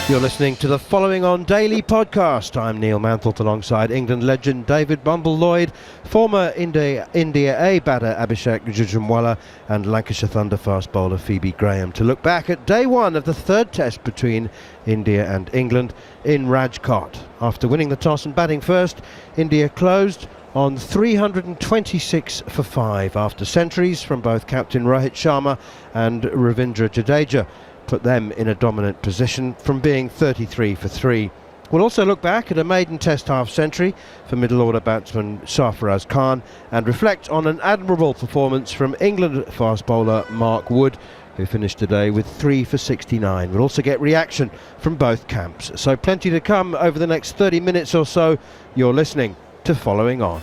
You're listening to the Following On Daily podcast. I'm Neil Manthorp alongside England legend David Bumble Lloyd, former India A batter Abhishek Jhunjhunwala and Lancashire Thunder fast bowler Phoebe to look back at day one of the third test between India and England in Rajkot. After winning the toss and batting first, India closed on 326 for 5 after centuries from both captain Rohit Sharma and Ravindra Jadeja put them in a dominant position from being 33 for 3. We'll also look back at a maiden test half-century for middle-order batsman Sarfaraz Khan and reflect on an admirable performance from England fast bowler Mark Wood, who finished today with 3 for 69. We'll also get reaction from both camps. So plenty to come over the next 30 minutes or so. You're listening to Following On.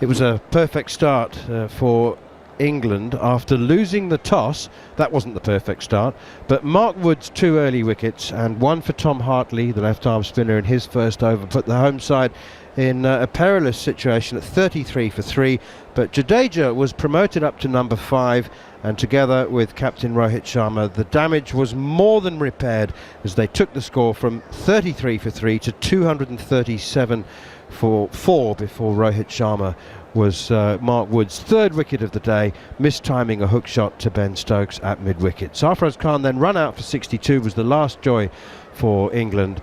It was a perfect start for England after losing the toss. That wasn't the perfect start, but Mark Wood's 2 early wickets and one for Tom Hartley, the left-arm spinner, in his first over put the home side in a perilous situation at 33 for 3. But Jadeja was promoted up to number 5, and together with captain Rohit Sharma, the damage was more than repaired as they took the score from 33 for 3 to 237 for 4 before Rohit Sharma was Mark Wood's 3rd wicket of the day, mistiming a hook shot to Ben Stokes at mid-wicket. Sarfaraz Khan then run out for 62 was the last joy for England.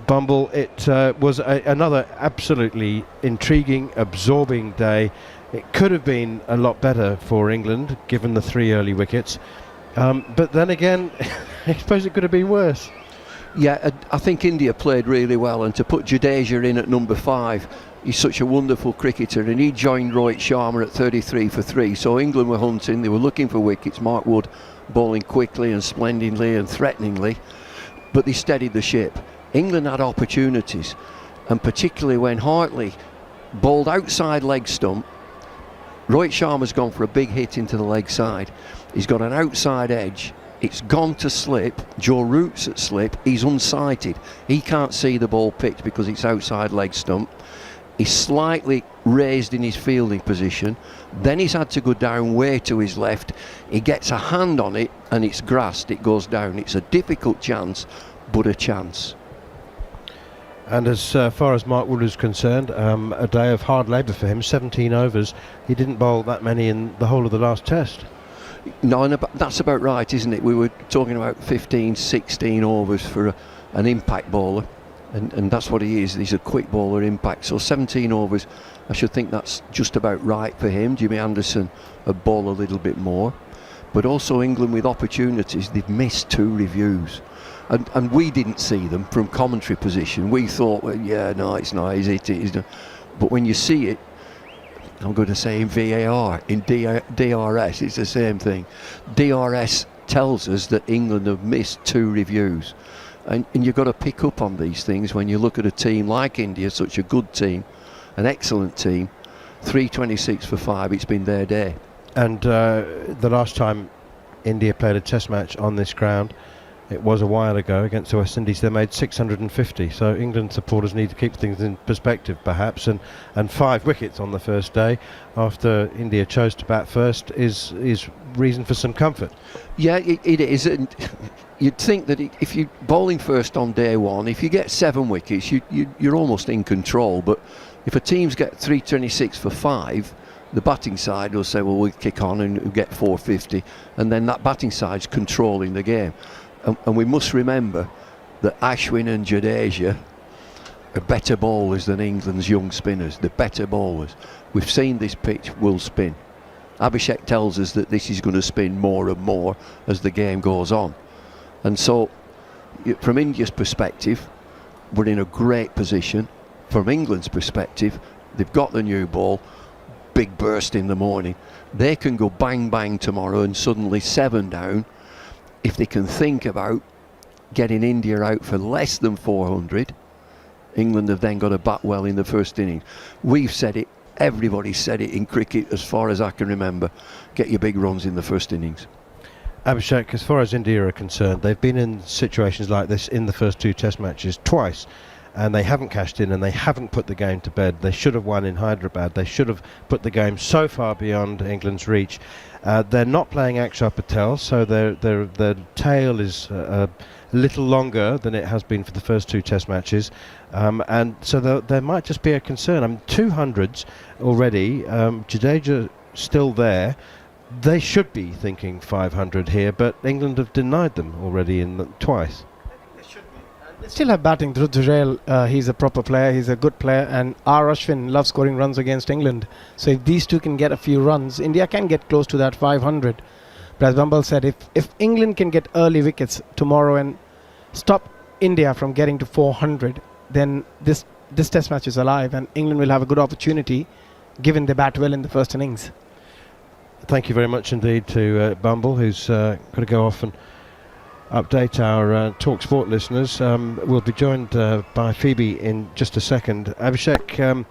Bumble, it was another absolutely intriguing, absorbing day. It could have been a lot better for England given the 3 early wickets, but then again I suppose it could have been worse. Yeah, I think India played really well, and to put Jadeja in at number 5, he's such a wonderful cricketer, and he joined Rohit Sharma at 33 for 3. So England were hunting, they were looking for wickets. Mark Wood bowling quickly and splendidly and threateningly, but they steadied the ship. England had opportunities, and particularly when Hartley bowled outside leg stump. Rohit Sharma's gone for a big hit into the leg side. He's got an outside edge. It's gone to slip. Joe Root's at slip. He's unsighted. He can't see the ball picked because it's outside leg stump. He's slightly raised in his fielding position. Then he's had to go down way to his left. He gets a hand on it and it's grassed. It goes down. It's a difficult chance, but a chance. And as far as Mark Wood is concerned, a day of hard labour for him. 17 overs. He didn't bowl that many in the whole of the last test. No, that's about right, isn't it? We were talking about 15, 16 overs for an impact bowler, and that's what he is. He's a quick bowler, impact. So 17 overs, I should think that's just about right for him. Jimmy Anderson would bowl a little bit more, but also England with opportunities. They've missed 2 reviews, and we didn't see them from commentary position. We thought, well, yeah, no, it's not. Is it? It is not. But when you see it, I'm going to say in VAR, in DRS, it's the same thing. DRS tells us that England have missed 2 reviews. And you've got to pick up on these things when you look at a team like India, such a good team, an excellent team. 326 for 5, it's been their day. And the last time India played a test match on this ground, it was a while ago against the West Indies. They made 650, so England supporters need to keep things in perspective perhaps, and 5 wickets on the first day after India chose to bat first is reason for some comfort. Yeah, it is. And you'd think that if you're bowling first on day one, if you get 7 wickets, you're almost in control. But if a team's get 326 for 5, the batting side will say, well, we'll kick on and we'll get 450, and then that batting side's controlling the game. And we must remember that Ashwin and Jadeja are better bowlers than England's young spinners. They're better bowlers. We've seen this pitch will spin. Abhishek tells us that this is going to spin more and more as the game goes on. And so, from India's perspective, we're in a great position. From England's perspective, they've got the new ball, big burst in the morning. They can go bang bang tomorrow and suddenly 7 down. If they can think about getting India out for less than 400, England have then got to bat well in the first innings. We've said it, everybody's said it in cricket as far as I can remember. Get your big runs in the first innings. Abhishek, as far as India are concerned, they've been in situations like this in the first 2 test matches twice, and they haven't cashed in, and they haven't put the game to bed. They should have won in Hyderabad. They should have put the game so far beyond England's reach. They're not playing Akshar Patel, so their tail is a little longer than it has been for the first 2 Test matches, and so there might just be a concern. I mean, 200s already. Jadeja still there. They should be thinking 500 here, but England have denied them already twice. They still have batting. Dhruv, he's a proper player, he's a good player, and R. Ashwin loves scoring runs against England. So if these two can get a few runs, India can get close to that 500. But as Bumble said, if England can get early wickets tomorrow and stop India from getting to 400, then this Test match is alive, and England will have a good opportunity given they bat well in the first innings. Thank you very much indeed to Bumble, who's got to go off and update our talkSPORT listeners. We'll be joined by Phoebe in just a second. Abhishek,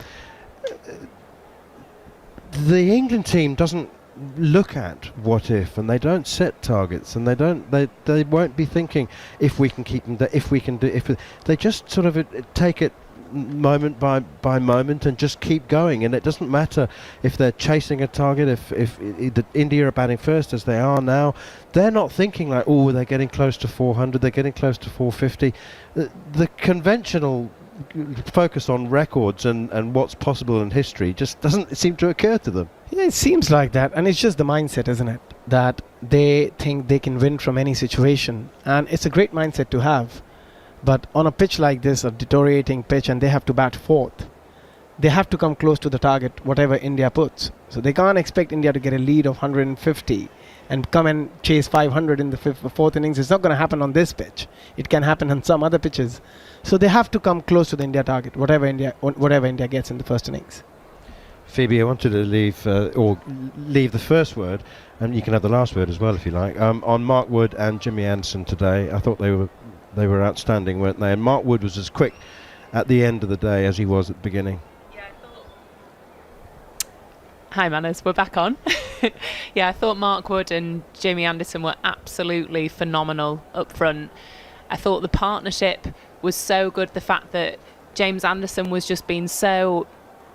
the England team doesn't look at what if, and they don't set targets, and they won't be thinking if we can keep them, they just sort of take it moment by moment and just keep going. And it doesn't matter if they're chasing a target, if India are batting first as they are now. They're not thinking like, oh, they're getting close to 400, they're getting close to 450. The conventional focus on records and what's possible in history just doesn't seem to occur to them. Yeah, it seems like that, and it's just the mindset, isn't it, that they think they can win from any situation, and it's a great mindset to have. But on a pitch like this, a deteriorating pitch, and they have to bat fourth, they have to come close to the target, whatever India puts. So they can't expect India to get a lead of 150 and come and chase 500 in the fourth innings. It's not going to happen on this pitch. It can happen on some other pitches. So they have to come close to the India target, whatever India gets in the first innings. Phoebe, I wanted to leave the first word, and you can have the last word as well if you like, on Mark Wood and Jimmy Anderson today. I thought they were outstanding, weren't they? And Mark Wood was as quick at the end of the day as he was at the beginning. Yeah, I thought... Hi Manners, we're back on. Yeah, I thought Mark Wood and Jimmy Anderson were absolutely phenomenal up front. I thought the partnership was so good. The fact that James Anderson was just being so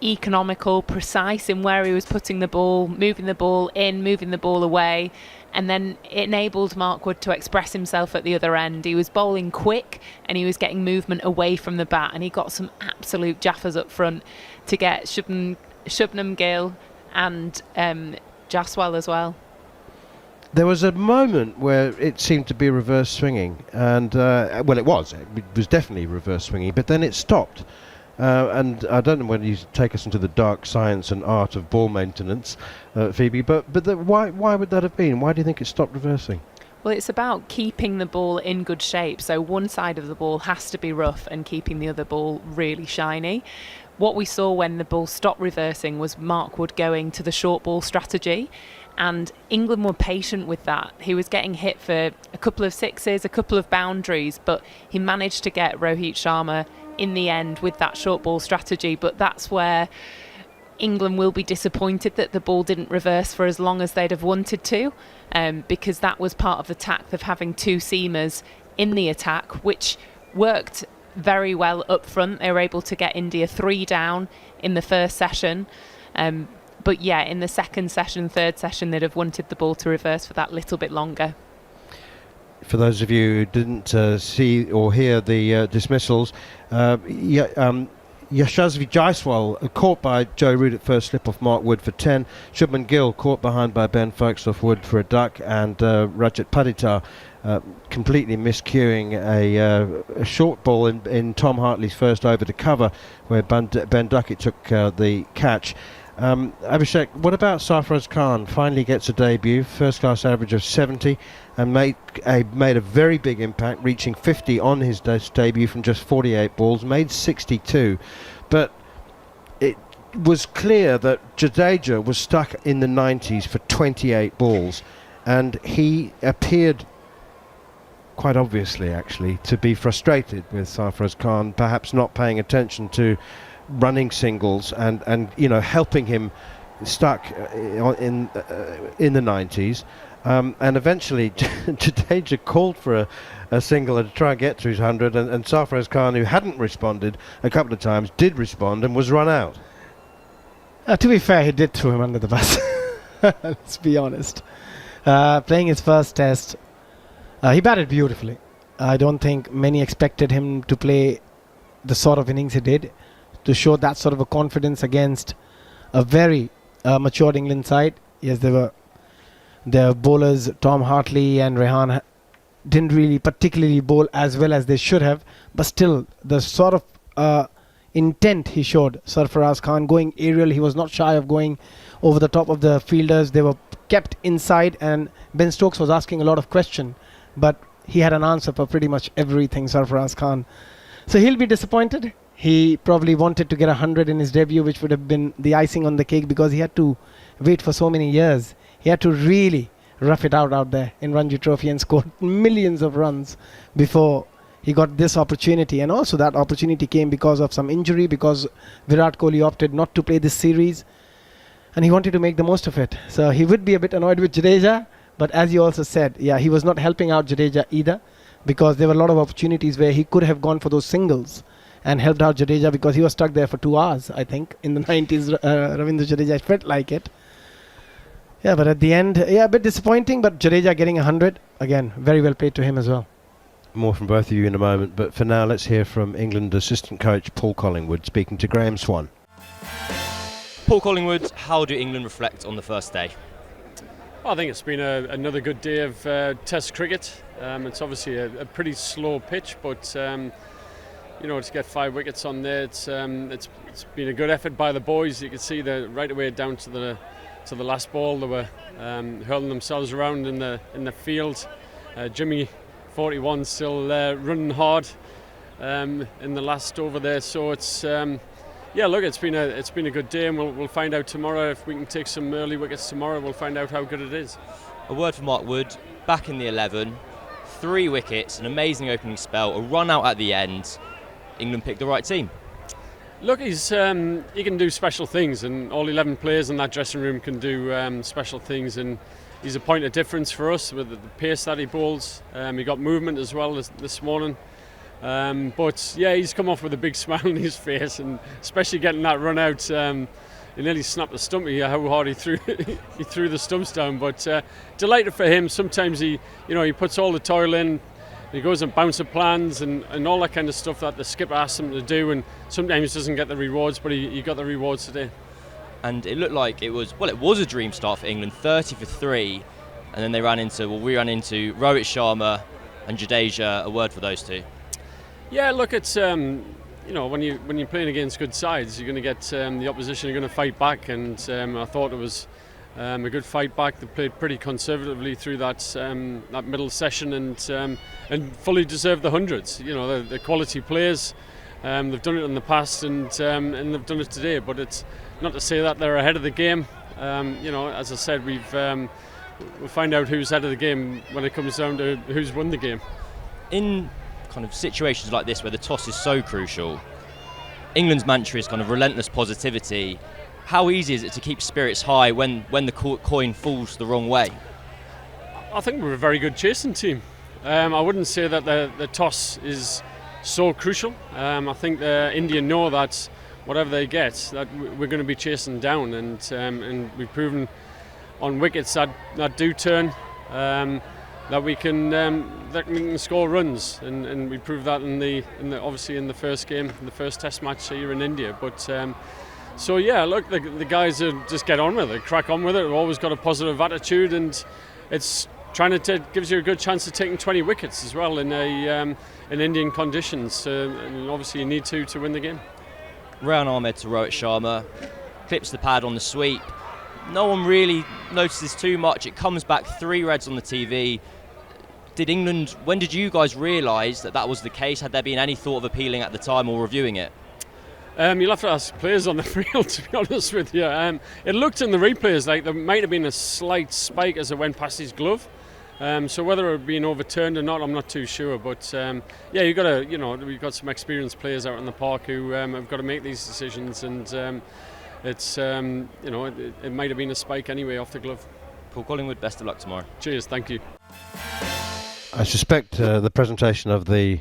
economical, precise in where he was putting the ball, moving the ball in, moving the ball away, and then it enabled Mark Wood to express himself at the other end. He was bowling quick and he was getting movement away from the bat, and he got some absolute jaffers up front to get Shubnam Gill and Jaswal as well. There was a moment where it seemed to be reverse swinging, and it was definitely reverse swinging, but then it stopped. And I don't know whether you take us into the dark science and art of ball maintenance, Phoebe, but why would that have been? Why do you think it stopped reversing? Well, it's about keeping the ball in good shape. So one side of the ball has to be rough and keeping the other ball really shiny. What we saw when the ball stopped reversing was Mark Wood going to the short ball strategy, and England were patient with that. He was getting hit for a couple of sixes, a couple of boundaries, but he managed to get Rohit Sharma in the end with that short ball strategy. But that's where England will be disappointed that the ball didn't reverse for as long as they'd have wanted to, because that was part of the tact of having two seamers in the attack, which worked very well up front. They were able to get India 3 down in the first session, but yeah, in the second session, third session, they'd have wanted the ball to reverse for that little bit longer. For those of you who didn't see or hear the dismissals, Yashasvi Jaiswal caught by Joe Root at first slip off Mark Wood for 10. Shubman Gill caught behind by Ben Foakes off Wood for a duck, and Rajat Paditar completely miscuing a short ball in Tom Hartley's first over to cover, where Ben Duckett took the catch. Abhishek, what about Sarfaraz Khan? Finally gets a debut, first class average of 70, and made a very big impact, reaching 50 on his debut from just 48 balls, made 62. But it was clear that Jadeja was stuck in the 90s for 28 balls, and he appeared quite obviously actually to be frustrated with Sarfaraz Khan perhaps not paying attention to running singles and helping him stuck in the 90s. And eventually Jadeja called for a single to try and get to his 100, and Sarfaraz Khan, who hadn't responded a couple of times, did respond and was run out. To be fair, he did throw him under the bus. Let's be honest. Playing his first test, he batted beautifully. I don't think many expected him to play the sort of innings he did, to show that sort of a confidence against a very matured England side. Yes, their bowlers, Tom Hartley and Rehan, didn't really particularly bowl as well as they should have, but still, the sort of intent he showed, Sarfaraz Khan, going aerial, he was not shy of going over the top of the fielders. They were kept inside, and Ben Stokes was asking a lot of questions, but he had an answer for pretty much everything, Sarfaraz Khan. So he'll be disappointed. He probably wanted to get 100 in his debut, which would have been the icing on the cake, because he had to wait for so many years. He had to really rough it out there in Ranji Trophy and score millions of runs before he got this opportunity. And also that opportunity came because of some injury, because Virat Kohli opted not to play this series, and he wanted to make the most of it. So he would be a bit annoyed with Jadeja, but as you also said, yeah, he was not helping out Jadeja either, because there were a lot of opportunities where he could have gone for those singles and helped out Jadeja, because he was stuck there for 2 hours, I think, in the 90s. Ravindra Jadeja felt like it. Yeah, but at the end, yeah, a bit disappointing, but Jadeja getting 100, again, very well played to him as well. More from both of you in a moment, but for now, let's hear from England assistant coach Paul Collingwood speaking to Graham Swan. Paul Collingwood, how do England reflect on the first day? Well, I think it's been another good day of Test cricket. It's obviously a pretty slow pitch, but you know, to get 5 wickets on there, it's been a good effort by the boys. You can see that right away down to the last ball, they were hurling themselves around in the field. Jimmy 41 still running hard in the last over there. So it's yeah, look, it's been a good day, and we'll find out tomorrow if we can take some early wickets tomorrow. We'll find out how good it is. A word from Mark Wood, back in the 11, 3 wickets, an amazing opening spell, a run out at the end. England picked the right team. Look, he can do special things, and all 11 players in that dressing room can do special things, and he's a point of difference for us with the pace that he bowls. He got movement as well this morning. But yeah, he's come off with a big smile on his face, and especially getting that run out, he nearly snapped the stump. How hard he threw the stumps down. But delighted for him. Sometimes he puts all the toil in. He goes and bouncer plans and all that kind of stuff that the skipper asks him to do, and sometimes doesn't get the rewards, but he got the rewards today. And it looked like it was a dream start for England, 30 for 3, and then we ran into Rohit Sharma and Jadeja. A word for those two. Yeah, look, it's when you're playing against good sides, you're going to get the opposition are going to fight back, and I thought it was a good fight back. They played pretty conservatively through that middle session, and fully deserved the hundreds. You know, they're quality players. They've done it in the past, and they've done it today. But it's not to say that they're ahead of the game. As I said, we'll find out who's ahead of the game when it comes down to who's won the game. In kind of situations like this where the toss is so crucial, England's mantra is kind of relentless positivity. How easy is it to keep spirits high when the coin falls the wrong way? I think we're a very good chasing team. I wouldn't say that the toss is so crucial. I think India know that whatever they get, that we're going to be chasing down, and we've proven on wickets that do turn that we can score runs, and we proved that in the obviously in the first game, in the first Test match here in India. But so yeah, look, the guys just get on with it, crack on with it. We've always got a positive attitude, and it's gives you a good chance of taking 20 wickets as well in Indian conditions, and obviously you need to win the game. Rehan Ahmed to Rohit Sharma, clips the pad on the sweep. No one really notices too much. It comes back 3 reds on the TV. When did you guys realise that was the case? Had there been any thought of appealing at the time or reviewing it? You'll have to ask players on the field, to be honest with you. It looked in the replays like there might have been a slight spike as it went past his glove. So whether it had been overturned or not, I'm not too sure. But yeah, we've got some experienced players out in the park who have got to make these decisions, and it might have been a spike anyway off the glove. Paul Collingwood. Best of luck tomorrow. Cheers, thank you. I suspect the presentation of the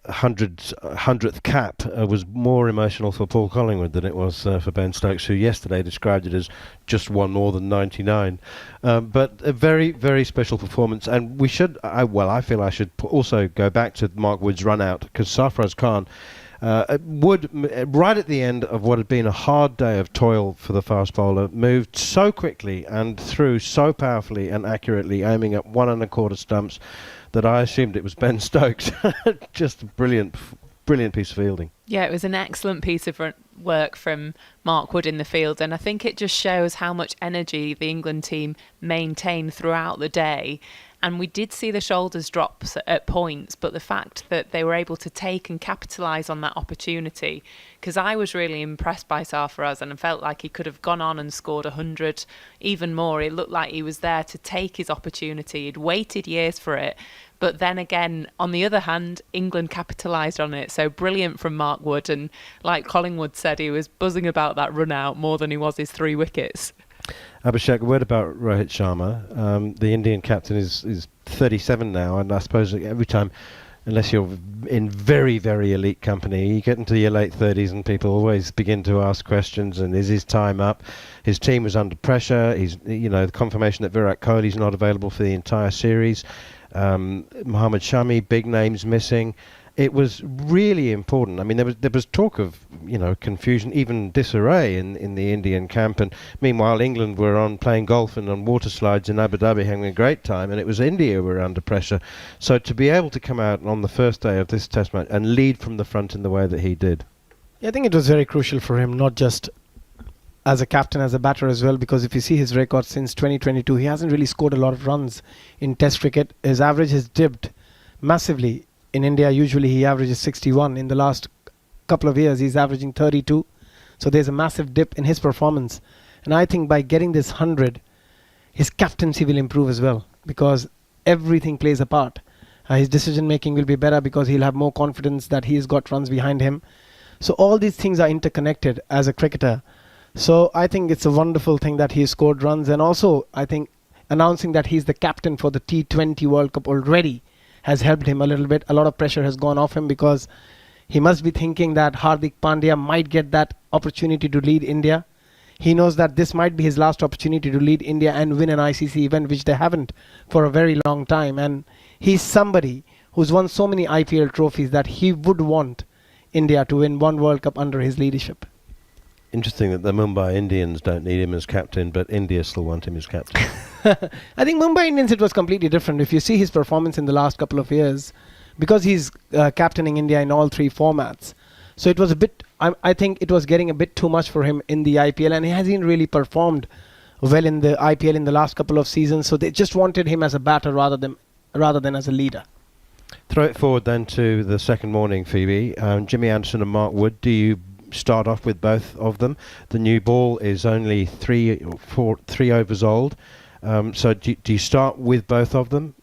100th cap was more emotional for Paul Collingwood than it was for Ben Stokes, who yesterday described it as just one more than 99. But a very, very special performance. And we should, I feel I should also go back to Mark Wood's run out, because Sarfaraz Khan Wood, right at the end of what had been a hard day of toil for the fast bowler, moved so quickly and threw so powerfully and accurately, aiming at 1 1/4 stumps, that I assumed it was Ben Stokes. Just a brilliant piece of fielding. Yeah, it was an excellent piece of work from Mark Wood in the field, and I think it just shows how much energy the England team maintained throughout the day. And we did see the shoulders drop at points, but the fact that they were able to take and capitalise on that opportunity, because I was really impressed by Sarfaraz and I felt like he could have gone on and scored 100, even more. It looked like he was there to take his opportunity. He'd waited years for it. But then again, on the other hand, England capitalised on it. So brilliant from Mark Wood. And like Collingwood said, he was buzzing about that run out more than he was his 3 wickets. Abhishek, a word about Rohit Sharma. The Indian captain is 37 now, and I suppose every time, unless you're in very, very elite company, you get into your late 30s and people always begin to ask questions, and is his time up? His team was under pressure. The confirmation that Virat Kohli's not available for the entire series. Mohammad Shami, big names missing. It was really important. I mean, there was talk of confusion, even disarray in the Indian camp, and meanwhile England were on playing golf and on water slides in Abu Dhabi, having a great time, and it was India who were under pressure. So to be able to come out on the first day of this Test match and lead from the front in the way that he did, I think it was very crucial for him, not just as a captain, as a batter as well, because if you see his record since 2022, he hasn't really scored a lot of runs in Test cricket. His average has dipped massively. In India, usually he averages 61. In the last couple of years, he's averaging 32. So there's a massive dip in his performance. And I think by getting this 100, his captaincy will improve as well, because everything plays a part. His decision making will be better because he'll have more confidence that he's got runs behind him. So all these things are interconnected as a cricketer. So I think it's a wonderful thing that he scored runs. And also, I think announcing that he's the captain for the T20 World Cup already has helped him a little bit. A lot of pressure has gone off him, because he must be thinking that Hardik Pandya might get that opportunity to lead India. He knows that this might be his last opportunity to lead India and win an ICC event, which they haven't for a very long time. And he's somebody who's won so many IPL trophies that he would want India to win one World Cup under his leadership. interesting that the Mumbai Indians don't need him as captain, but India still want him as captain. I think Mumbai Indians, it was completely different. If you see his performance in the last couple of years, because he's captaining India in all 3 formats, so it was a bit, I think it was getting a bit too much for him in the IPL, and he hasn't really performed well in the IPL in the last couple of seasons, so they just wanted him as a batter rather than as a leader. Throw it forward then to the second morning, Phoebe. Jimmy Anderson and Mark Wood, do you start off with both of them? The new ball is only 3 overs old, so do you start with both of them?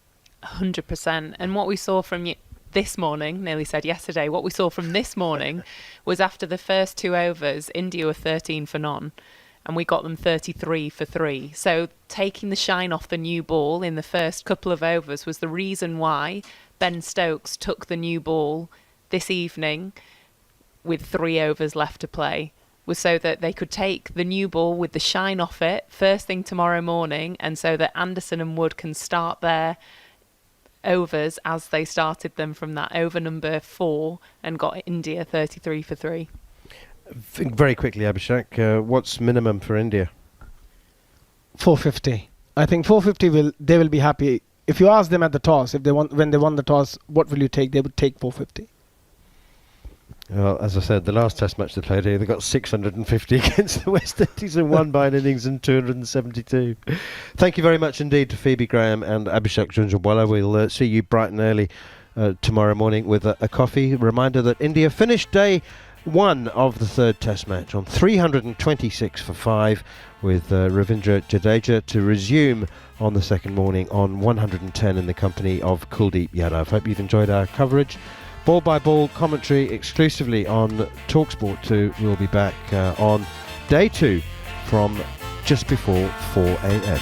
100%. And what we saw from this morning, nearly said yesterday, what we saw from this morning was after the first 2 overs, India were 13 for none, and we got them 33 for 3. So taking the shine off the new ball in the first couple of overs was the reason why Ben Stokes took the new ball this evening with 3 overs left to play, was so that they could take the new ball with the shine off it first thing tomorrow morning, and so that Anderson and Wood can start their overs as they started them from that over number 4 and got India 33 for 3. Very quickly, Abhishek, what's minimum for India? 450. I think 450 they will be happy. If you ask them at the toss, when they won the toss, what will you take? They would take 450. Well, as I said, the last Test match they played here, they got 650 against the West Indies and won by an innings and 272. Thank you very much indeed to Phoebe Graham and Abhishek Jhunjhunwala. We'll see you bright and early tomorrow morning with a coffee. Reminder that India finished day 1 of the 3rd Test match on 326 for 5, with Ravindra Jadeja to resume on the second morning on 110 in the company of Kuldeep Yadav. Hope you've enjoyed our coverage. Ball by ball commentary exclusively on talkSPORT 2. We'll be back on day 2 from just before 4 a.m.